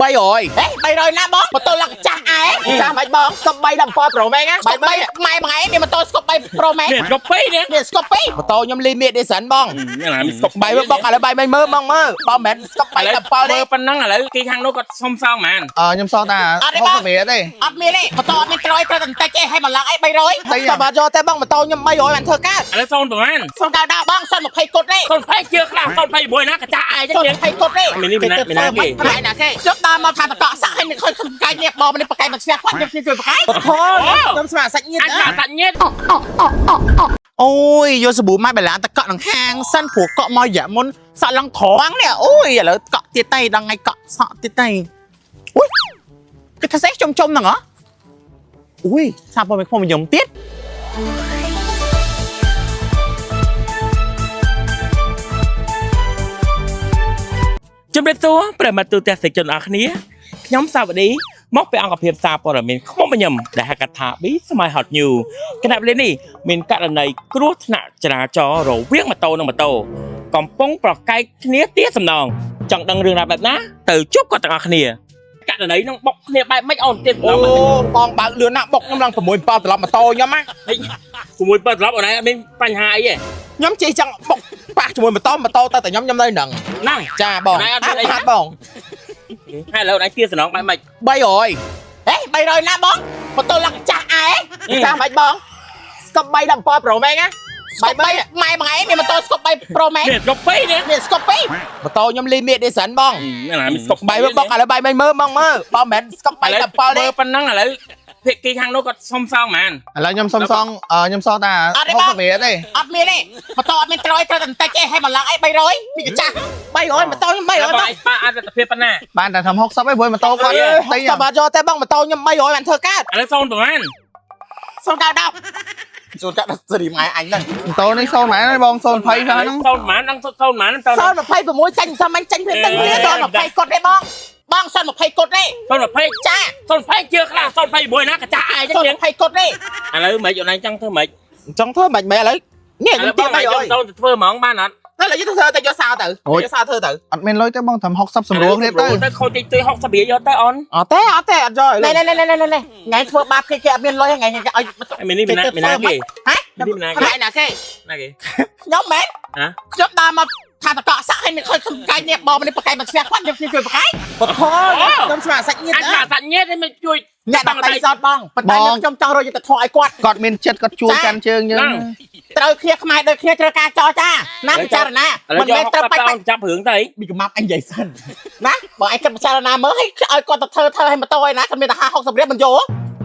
bay rồi bay rồi nè bó mà tôi là cha ai cha mày bó scope bay đầm po pro mày á scope bay mày bằng ấy đi mà tôi scope bay pro mày scope nè scope mà tôi nhom limit đi sẵn bong bay bóอะไรbay mày mơ bong mơ bao mẹ scope bay đầm po đi ប៉ុណ្ណឹងឥឡូវគេខាងនោះគាត់សុំសងមែន ខ្ញុំសងតា60 មេទេ អត់មានទេម៉ូតូអត់មានក្រោយត្រូវតែតិចទេឲ្យមកឡើងអី300តែបើយកតែបងម៉ូតូខ្ញុំ300បានធ្វើការ ឥឡូវសូនប្រហែល សូនកៅដល់បងសូន20កុតទេ សូន20ជឿខ្លះសូន26ណាកចាអាយចឹង សូន20កុតទេ មាននេះមានណាគេ ហើយណាគេជប់ដល់មកថាតកសាក់ឲ្យនឹងឃើញកាយនេះបងនេះប្រកែកមកស្វះគាត់ខ្ញុំជួយប្រកែកខ្ញុំស្មាសាច់ញៀត អាចសាច់ញៀត អូយយកសាប៊ូម៉ៃបលាតកក់នឹងហាងសិនព្រោះកក់មករយៈមុនសក់ឡងត្រង់នេះអូយឥឡូវកក់ទៀតទៅដល់ថ្ងៃកក់សក់ទៀតទៅអូយគេថាសេះចំហ្នឹងហ៎អូយសាប់មកខ្ញុំខ្ញុំទៀត ជំរាបសួរប្រិមត្តទូទាំងសិជនអរគ្នាខ្ញុំសាវឌីមកពីអង្គភាពសារព័ត៌មានខ្មុំញឹមដែលហៅកាត់ថា B Smile Hot News គណៈពេលនេះមានករណីគ្រោះថ្នាក់ចរាចរណ៍រវាងម៉ូតូនិងម៉ូតូកំពុងប្រកែកគ្នាទាសំណងចង់ដឹងរឿងរ៉ាវបែបណាទៅជួបគាត់ទាំងអស់គ្នាករណីនឹងបុកគ្នាបែបម៉េចអូនទៀតអូបងបើកលឿនណាស់បុកខ្ញុំឡើង6 7ត្រឡប់ម៉ូតូខ្ញុំណា 6 7ត្រឡប់អូនឯងអត់មានបញ្ហាអីទេ ខ្ញុំជិះចង់បុកប៉ះជាមួយម៉ូតូទៅតែខ្ញុំនៅហ្នឹងចាបងហាត់បង ហើយឥឡូវឯងទាសំណងបែបម៉េច 300 300ណាបងម៉ូតូឡើងចាស់អែចាស់មិនបងស្កប់3ដល់7 Pro Max ណាបាយម៉ែបងឯងមានម៉ូតូស្កប់3 Pro Max មានស្កប់2នេះមានស្កប់2ម៉ូតូខ្ញុំ limit edition បង មានស្កប់2 បាយបងឥឡូវបាយមើលបងមើលបើមិនស្កប់3ដល់7ទេ ប៉ុណ្ណឹងឥឡូវភាគីខាងនោះគាត់សុំសងមែន ឥឡូវខ្ញុំសុំសងខ្ញុំសងតា60 មេទេ អត់មានទេម៉ូតូអត់មានក្រោយត្រូវតែតិចទេឲ្យមកឡើងអី300នេះចាស់300ម៉ូតូខ្ញុំ300បង ប៉ាអត់ទិភាពប៉ុណ្ណា បានតែធ្វើ60ឯងព្រោះម៉ូតូគាត់តែបើយកតែបងម៉ូតូខ្ញុំ300បានធ្វើការ ឥឡូវសូនប្រហែល សូន90សូន90សេរីម៉ែអញហ្នឹង ម៉ូតូនេះសូនម៉ែបងសូន20ហ្នឹង សូនប្រហែលហ្នឹងសូនប្រហែលទៅ សូន26ចាញ់សាមញ្ញចាញ់វាទឹកវាសូន20កុដទេបងសូន20កុដទេ សូន20ចាសូន20ជឿខ្លះសូន26ណាកចាអាយចឹង សូន20កុដទេ ឥឡូវមិនអូនឯងចង់ធ្វើមិន ចង់ធ្វើមិនមែនឥឡូវនេះខ្ញុំទៀត300 ទៅធ្វើហ្មងបានអត់ ឥឡូវយកទៅធ្វើទៅយកសៅទៅយកសៅធ្វើទៅ អត់មានលុយទេបងធ្វើ60សម្រួលគ្នាទៅ ទៅខូចតិចទៅ60រៀលយកទៅអូន អត់ទេអត់យកថ្ងៃធ្វើបាបគេអត់មានលុយថ្ងៃឲ្យ មាននេះមានណាគេ ហ៎ថ្ងៃណាគេ ណាគេ ខ្ញុំមែន ហ៎ ខ្ញុំដើរមកថាតកសាក់ឲ្យនឹងឃើញកាយនេះបងនេះប្រកែកមកស្វះគាត់ខ្ញុំជួយប្រកែកខ្ញុំស្មាសាច់ញៀត អាចសាច់ញៀតមិនជួយ អ្នកដាក់ដៃសតបងប៉ុន្តែខ្ញុំចង់រកយកទៅធေါ်ឲ្យគាត់ គាត់មានចិត្តគាត់ជួយកាន់ជើងយើង ត្រូវគ្នាខ្មែរដូចគ្នាត្រូវការចរចាណាពិចារណាមិនមែនត្រូវបាច់ ចាប់រឿងទៅ មីកំាប់អញនិយាយសិនណាបើអញគិតពិចារណាមើលឲ្យគាត់ទៅធ្វើឲ្យម៉ូតូឲ្យណាគាត់មានតែ50រៀលមិនយក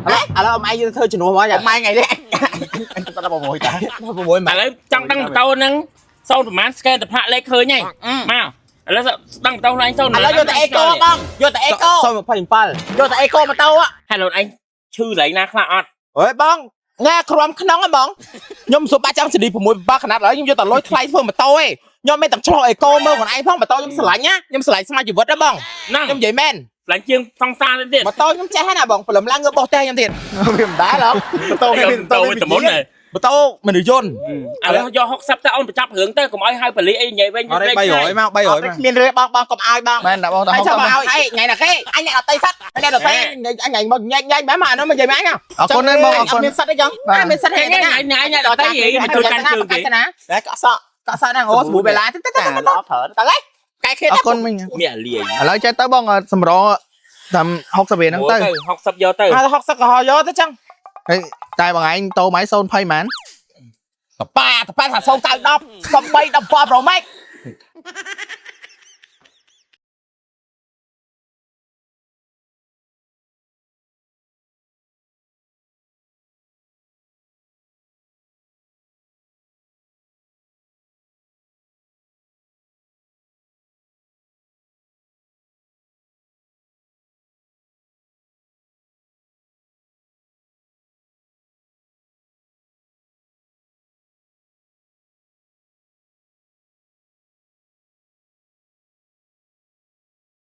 ហ៎ឥឡូវអមឯងយើងធ្វើជំនួសមកយ៉ាងម៉ែថ្ងៃនេះអញទៅដល់6តា6ម៉ែ ឥឡូវចង់ដឹងម៉ូតូហ្នឹងសូនប្រហែលស្កេនទៅផាក់លេខឃើញហើយមកឥឡូវដឹងម៉ូតូខ្លួនឯងសូន ឥឡូវយកតែអេកូបងយកតែអេកូ27យកតែអេកូម៉ូតូ ហើយខ្លួនឯងឈឺកន្លែងណាខ្លះអត់ អើយបងងាក្រំក្នុងហ៎បងខ្ញុំសុំបាច់ចាំសេរី6បាខណាត់ឥឡូវខ្ញុំយកតែលុយថ្លៃធ្វើម៉ូតូឯងខ្ញុំមិនទាំងឆ្លោះអេកូមើលខ្លួនឯងផងម៉ូតូខ្ញុំស្រឡាញ់ណាខ្ញុំស្រឡាញ់ស្មារជីវិតហ៎បងខ្ញុំនិយាយមែន ខ្លាញ់ជាងសង្សារទៀត ម៉ូតូខ្ញុំចេះហ្នឹងណាបងព្រលឹមឡើងងើបបោះតែខ្ញុំទៀតវាមិនដែរហ៎ម៉ូតូខ្ញុំម៉ូតូមុនម៉ូតូមនុស្សយន្ត ឥឡូវយក60ទៅអូនបញ្ចប់រឿងទៅកុំឲ្យហៅប៉លីអីនិយាយវិញ 300មកគ្មានរឿបងកុំឲ្យបង មែនតែបងតែ ឲ្យឲ្យថ្ងៃណាគេអញអ្នកអត់តីសិតថ្ងៃណាទៅអញមកញ៉ាញបែបមកអានោះមិននិយាយមកអញ អរគុណណាស់បងអរគុណ មានសិតអីចឹងមានសិតហេតុណា ញ៉ាដល់ទៅមិនជួយកាន់ជើងគេ ណាតែកក់សក់ហ្នឹងអូស្ប៊ូបេឡាទៅទៅហើកែគ្នា អរគុណមិញ មានលាយ ឥឡូវចេះទៅបងសម្រតាម60រៀលហ្នឹងទៅ 60យកទៅ 60ក៏ហោយកទៅចឹង ហើយតែបងឯងតោម៉ៃសូន20ម៉ាន តប៉ាថា090 10 13 17 Pro Max